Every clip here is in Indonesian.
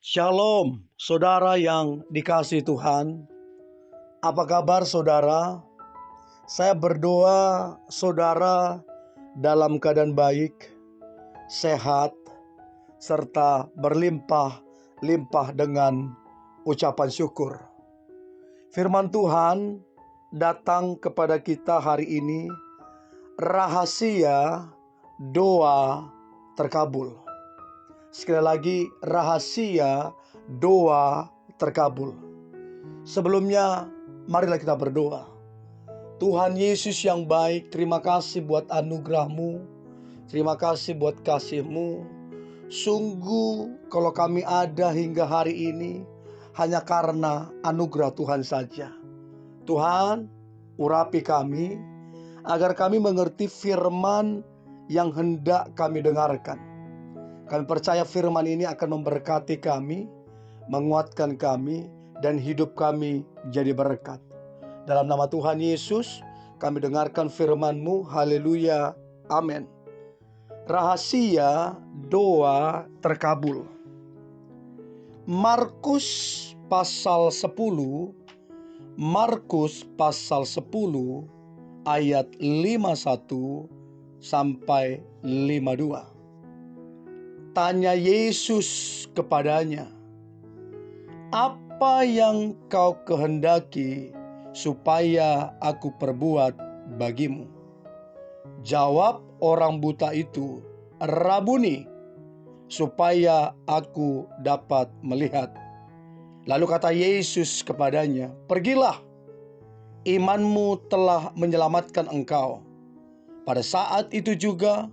Shalom, saudara yang dikasihi Tuhan. Apa kabar saudara? Saya berdoa saudara dalam keadaan baik, sehat, serta berlimpah-limpah dengan ucapan syukur. Firman Tuhan datang kepada kita hari ini, rahasia doa terkabul. Sekali lagi, rahasia doa terkabul. Sebelumnya, marilah kita berdoa. Tuhan Yesus yang baik, terima kasih buat anugerah-Mu. Terima kasih buat kasih-Mu. Sungguh kalau kami ada hingga hari ini hanya karena anugerah Tuhan saja. Tuhan, urapi kami agar kami mengerti firman yang hendak kami dengarkan. Kami percaya firman ini akan memberkati kami, menguatkan kami, dan hidup kami jadi berkat. Dalam nama Tuhan Yesus, kami dengarkan firman-Mu. Haleluya. Amin. Rahasia doa terkabul. Markus pasal 10, ayat 51 sampai 52. Tanya Yesus kepadanya, "Apa yang kau kehendaki supaya aku perbuat bagimu?" Jawab orang buta itu, "Rabuni, supaya aku dapat melihat." Lalu kata Yesus kepadanya, "Pergilah, imanmu telah menyelamatkan engkau." Pada saat itu juga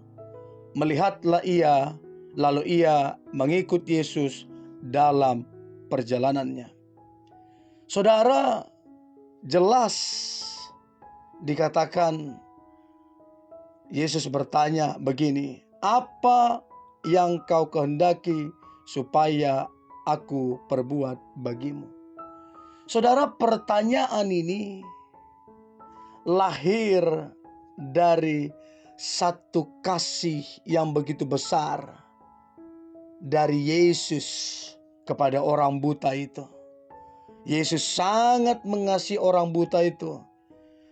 melihatlah ia, lalu ia mengikut Yesus dalam perjalanannya. Saudara, jelas dikatakan Yesus bertanya begini, "Apa yang kau kehendaki supaya aku perbuat bagimu?" Saudara, pertanyaan ini lahir dari satu kasih yang begitu besar dari Yesus kepada orang buta itu. Yesus sangat mengasihi orang buta itu,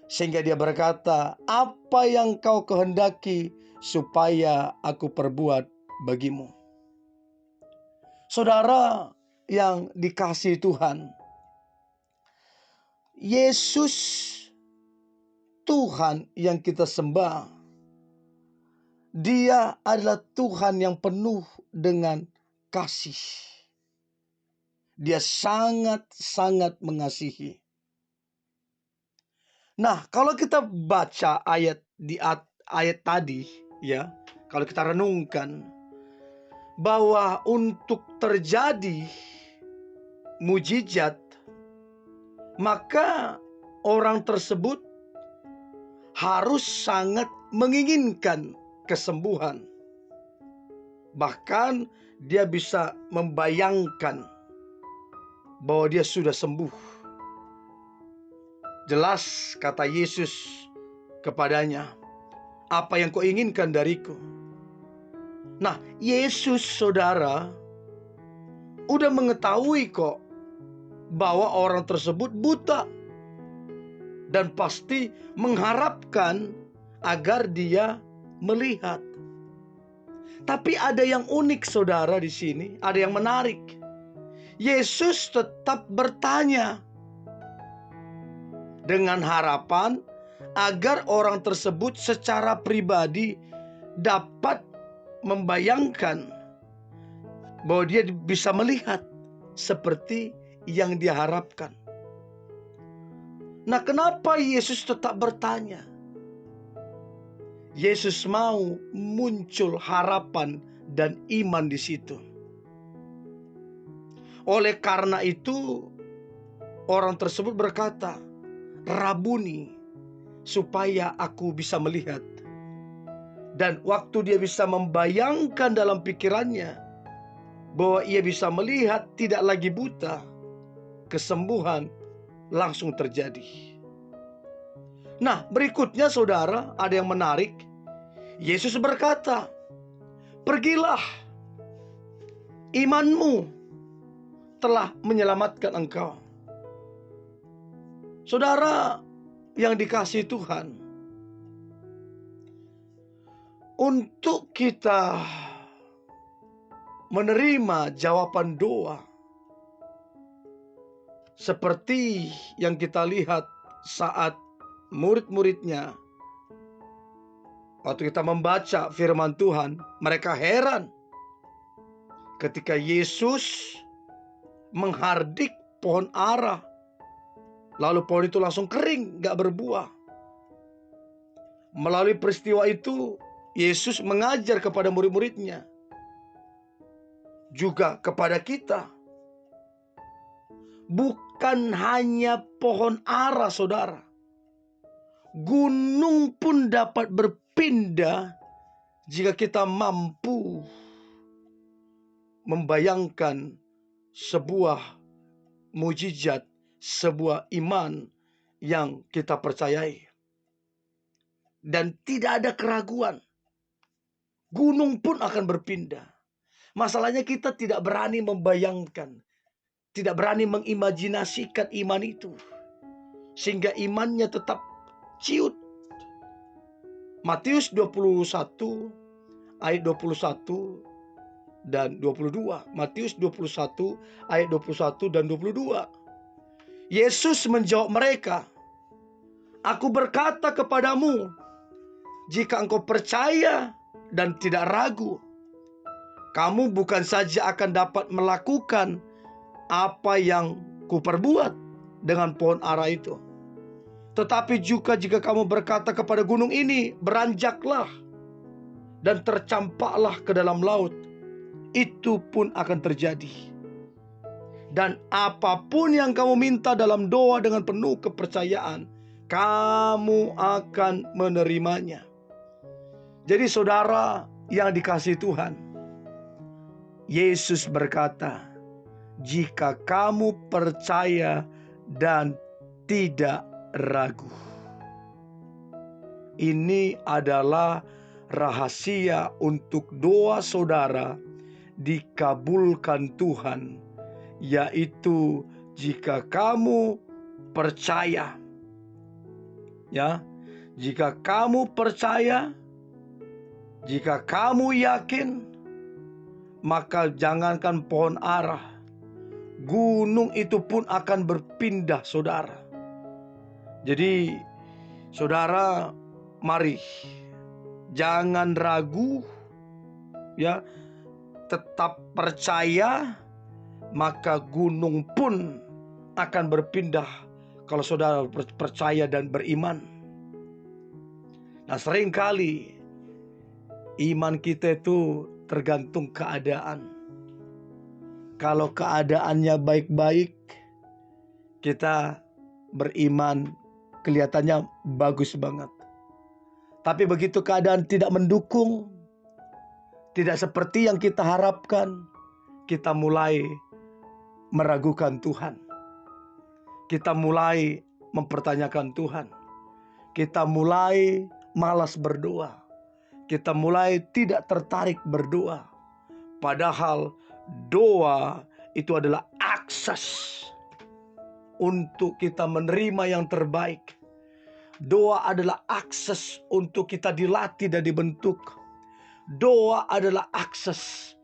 sehingga dia berkata, "Apa yang kau kehendaki supaya aku perbuat bagimu?" Saudara yang dikasihi Tuhan, Yesus Tuhan yang kita sembah, Dia adalah Tuhan yang penuh dengan kasih. Dia sangat-sangat mengasihi. Nah, kalau kita baca ayat tadi, ya, kalau kita renungkan bahwa untuk terjadi mujizat, maka orang tersebut harus sangat menginginkan kesembuhan. Bahkan dia bisa membayangkan bahwa dia sudah sembuh. Jelas kata Yesus kepadanya, "Apa yang kau inginkan dariku?" Nah, Yesus saudara udah mengetahui kok bahwa orang tersebut buta, dan pasti mengharapkan agar dia melihat. Tapi ada yang unik saudara di sini, ada yang menarik. Yesus tetap bertanya dengan harapan agar orang tersebut secara pribadi dapat membayangkan bahwa dia bisa melihat seperti yang dia harapkan. Nah, kenapa Yesus tetap bertanya? Yesus mau muncul harapan dan iman di situ. Oleh karena itu, orang tersebut berkata, "Rabuni, supaya aku bisa melihat." Dan waktu dia bisa membayangkan dalam pikirannya bahwa ia bisa melihat, tidak lagi buta, kesembuhan langsung terjadi. Nah, berikutnya saudara, ada yang menarik. Yesus berkata, "Pergilah, imanmu telah menyelamatkan engkau. Saudara yang dikasihi Tuhan, untuk kita menerima jawaban doa seperti yang kita lihat saat murid-muridnya, waktu kita membaca firman Tuhan, mereka heran ketika Yesus menghardik pohon ara, lalu pohon itu langsung kering, gak berbuah. Melalui peristiwa itu, Yesus mengajar kepada murid-muridnya, juga kepada kita. Bukan hanya pohon ara, saudara. Gunung pun dapat berpindah jika kita mampu membayangkan sebuah mujizat, sebuah iman yang kita percayai. Dan tidak ada keraguan. Gunung pun akan berpindah. Masalahnya kita tidak berani membayangkan, tidak berani mengimajinasikan iman itu, sehingga imannya tetap ciut. Matius 21 ayat 21 dan 22. Matius 21 ayat 21 dan 22. Yesus menjawab mereka, "Aku berkata kepadamu, jika engkau percaya dan tidak ragu, kamu bukan saja akan dapat melakukan apa yang kuperbuat dengan pohon ara itu, tetapi juga jika kamu berkata kepada gunung ini, beranjaklah dan tercampaklah ke dalam laut, itu pun akan terjadi. Dan apapun yang kamu minta dalam doa dengan penuh kepercayaan, kamu akan menerimanya." Jadi saudara yang dikasihi Tuhan, Yesus berkata, jika kamu percaya dan tidak ragu. Ini adalah rahasia untuk doa saudara dikabulkan Tuhan, yaitu jika kamu percaya. Ya, jika kamu percaya, jika kamu yakin, maka jangankan pohon ara, gunung itu pun akan berpindah, saudara. Jadi, saudara, mari jangan ragu, ya, tetap percaya, maka gunung pun akan berpindah kalau saudara percaya dan beriman. Nah, seringkali iman kita itu tergantung keadaan. Kalau keadaannya baik-baik, kita beriman kelihatannya bagus banget. Tapi begitu keadaan tidak mendukung, tidak seperti yang kita harapkan, kita mulai meragukan Tuhan. Kita mulai mempertanyakan Tuhan. Kita mulai malas berdoa. Kita mulai tidak tertarik berdoa. Padahal doa itu adalah akses untuk kita menerima yang terbaik. Doa adalah akses untuk kita dilatih dan dibentuk. Doa adalah akses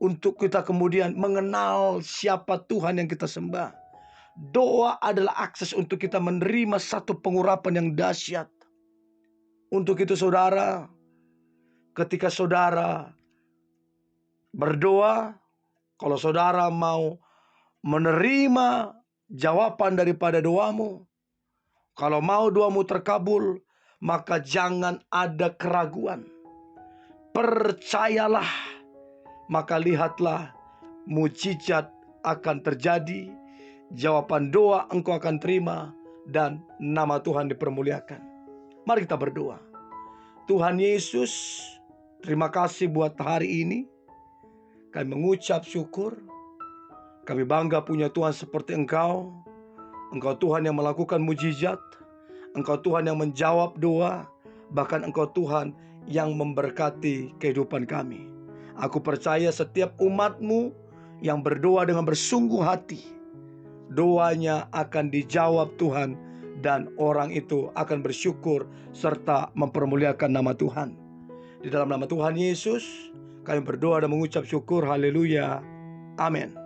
untuk kita kemudian mengenal siapa Tuhan yang kita sembah. Doa adalah akses untuk kita menerima satu pengurapan yang dahsyat. Untuk itu saudara, ketika saudara berdoa, kalau saudara mau menerima jawaban daripada doamu, kalau mau doamu terkabul, maka jangan ada keraguan. Percayalah, maka lihatlah mujizat akan terjadi, jawaban doa engkau akan terima, dan nama Tuhan dipermuliakan. Mari kita berdoa. Tuhan Yesus, terima kasih buat hari ini. Kami mengucap syukur. Kami bangga punya Tuhan seperti Engkau. Engkau Tuhan yang melakukan mujizat. Engkau Tuhan yang menjawab doa. Bahkan Engkau Tuhan yang memberkati kehidupan kami. Aku percaya setiap umat-Mu yang berdoa dengan bersungguh hati, doanya akan dijawab Tuhan, dan orang itu akan bersyukur serta mempermuliakan nama Tuhan. Di dalam nama Tuhan Yesus, kami berdoa dan mengucap syukur. Haleluya. Amin.